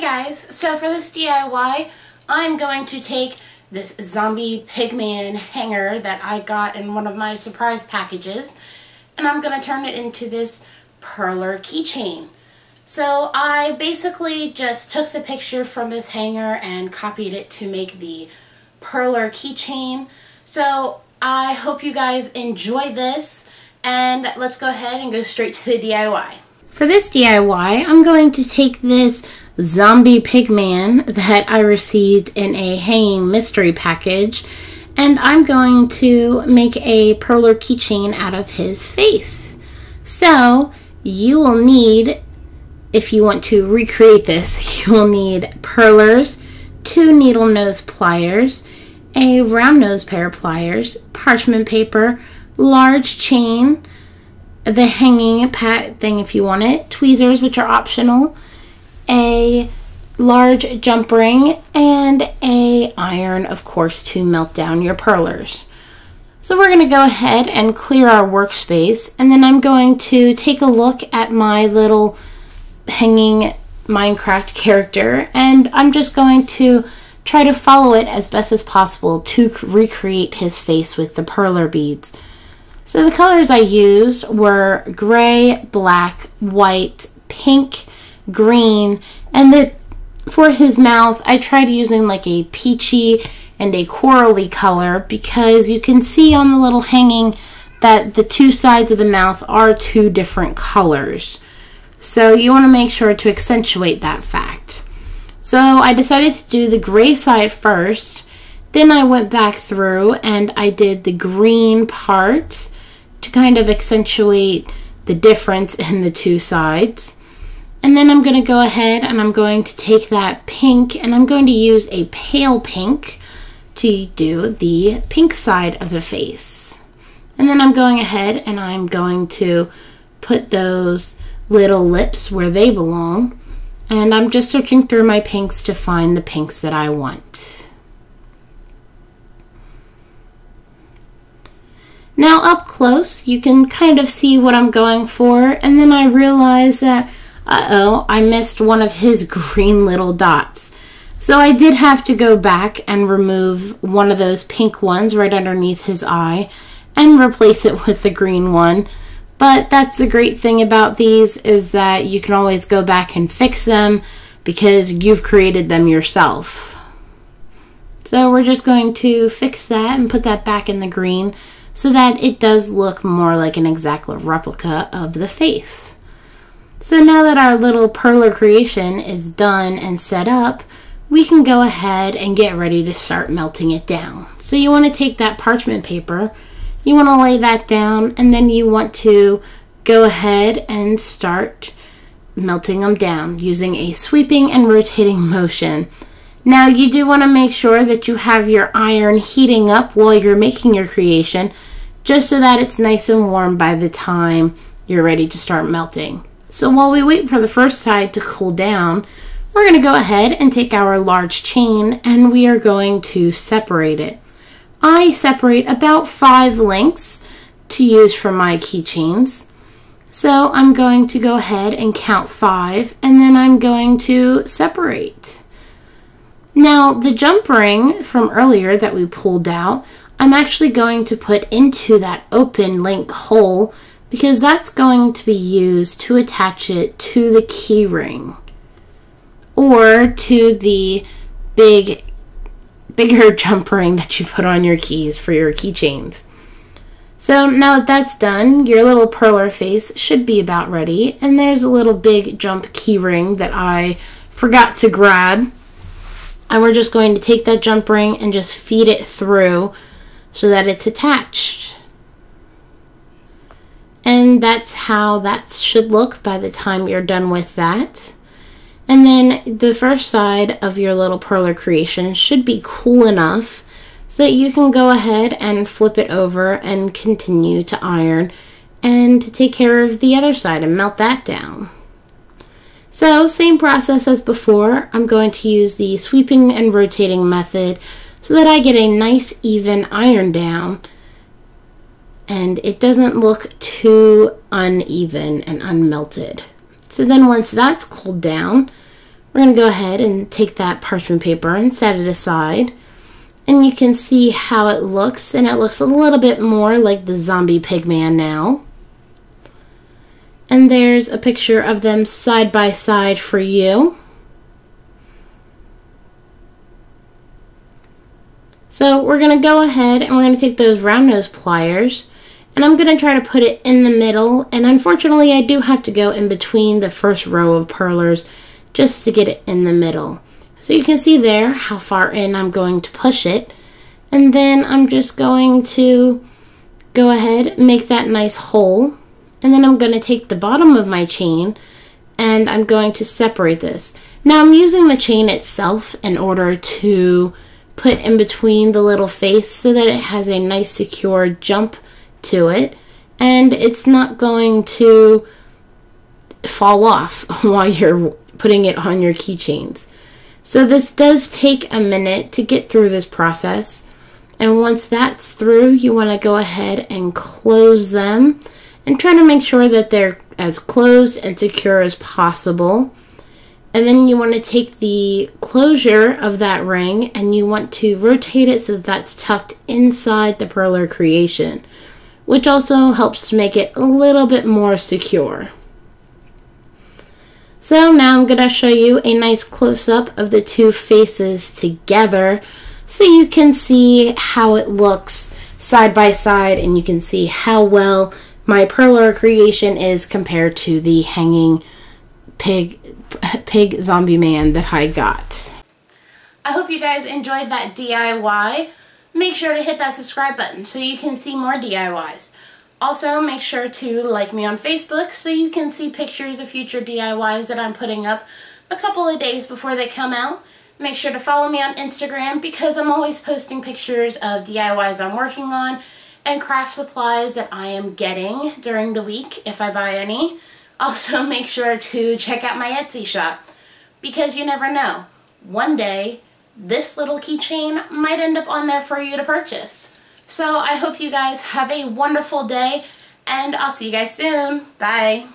guys, so for this DIY, I'm going to take this zombie Pigman hanger that I got in one of my surprise packages, and I'm going to turn it into this Perler keychain. So I basically just took the picture from this hanger and copied it to make the Perler keychain. So I hope you guys enjoy this, and let's go ahead and go straight to the DIY. For this DIY, I'm going to take this zombie Pigman that I received in a hanging mystery package, and I'm going to make a Perler keychain out of his face. So you will need, if you want to recreate this, you will need Perlers, 2 needle nose pliers, a round nose pair of pliers, parchment paper, large chain, the hanging pat thing if you want it, tweezers which are optional, a large jump ring, and a iron, of course, to melt down your perlers. So we're going to go ahead and clear our workspace, and then I'm going to take a look at my little hanging Minecraft character, and I'm just going to try to follow it as best as possible to recreate his face with the perler beads. So the colors I used were gray, black, white, pink, green, and for his mouth I tried using like a peachy and a corally color, because you can see on the little hanging that the 2 sides of the mouth are 2 different colors. So you want to make sure to accentuate that fact. So I decided to do the gray side first, then I went back through and I did the green part to kind of accentuate the difference in the 2 sides. And then I'm going to go ahead and I'm going to take that pink and I'm going to use a pale pink to do the pink side of the face. And then I'm going ahead and I'm going to put those little lips where they belong. And I'm just searching through my pinks to find the pinks that I want. Now up close, you can kind of see what I'm going for, and then I realized that, I missed one of his green little dots. So I did have to go back and remove one of those pink ones right underneath his eye and replace it with the green one. But that's the great thing about these, is that you can always go back and fix them because you've created them yourself. So we're just going to fix that and put that back in the green, so that it does look more like an exact replica of the face. So now that our little perler creation is done and set up, we can go ahead and get ready to start melting it down. So you want to take that parchment paper, you want to lay that down, and then you want to go ahead and start melting them down using a sweeping and rotating motion. Now you do want to make sure that you have your iron heating up while you're making your creation, just so that it's nice and warm by the time you're ready to start melting. So while we wait for the first side to cool down, we're going to go ahead and take our large chain and we are going to separate it. I separate about 5 lengths to use for my keychains. So I'm going to go ahead and count 5, and then I'm going to separate. Now the jump ring from earlier that we pulled out, I'm actually going to put into that open link hole, because that's going to be used to attach it to the key ring or to the bigger jump ring that you put on your keys for your keychains. So now that that's done, your little perler face should be about ready, and there's a little big jump key ring that I forgot to grab. And we're just going to take that jump ring and just feed it through so that it's attached. And that's how that should look by the time you're done with that. And then the first side of your little perler creation should be cool enough so that you can go ahead and flip it over and continue to iron and to take care of the other side and melt that down. So same process as before, I'm going to use the sweeping and rotating method so that I get a nice even iron down and it doesn't look too uneven and unmelted. So then once that's cooled down, we're going to go ahead and take that parchment paper and set it aside. And you can see how it looks, and it looks a little bit more like the zombie Pigman now. And there's a picture of them side by side for you. So we're going to go ahead and we're going to take those round nose pliers, and I'm going to try to put it in the middle, and unfortunately I do have to go in between the first row of perlers just to get it in the middle. So you can see there how far in I'm going to push it, and then I'm just going to go ahead and make that nice hole, and then I'm going to take the bottom of my chain and I'm going to separate this. Now I'm using the chain itself in order to put in between the little face so that it has a nice secure jump to it, and it's not going to fall off while you're putting it on your keychains. So this does take a minute to get through this process, and once that's through, you want to go ahead and close them and try to make sure that they're as closed and secure as possible. And then you want to take the closure of that ring and you want to rotate it so that's tucked inside the perler creation, which also helps to make it a little bit more secure. So now I'm going to show you a nice close-up of the two faces together so you can see how it looks side by side, and you can see how well my perler creation is compared to the hanging pig zombie man that I got. I hope you guys enjoyed that DIY. Make sure to hit that subscribe button so you can see more DIYs. Also, make sure to like me on Facebook so you can see pictures of future DIYs that I'm putting up a couple of days before they come out. Make sure to follow me on Instagram because I'm always posting pictures of DIYs I'm working on and craft supplies that I am getting during the week if I buy any. Also, make sure to check out my Etsy shop because you never know. One day, this little keychain might end up on there for you to purchase. So I hope you guys have a wonderful day, and I'll see you guys soon. Bye.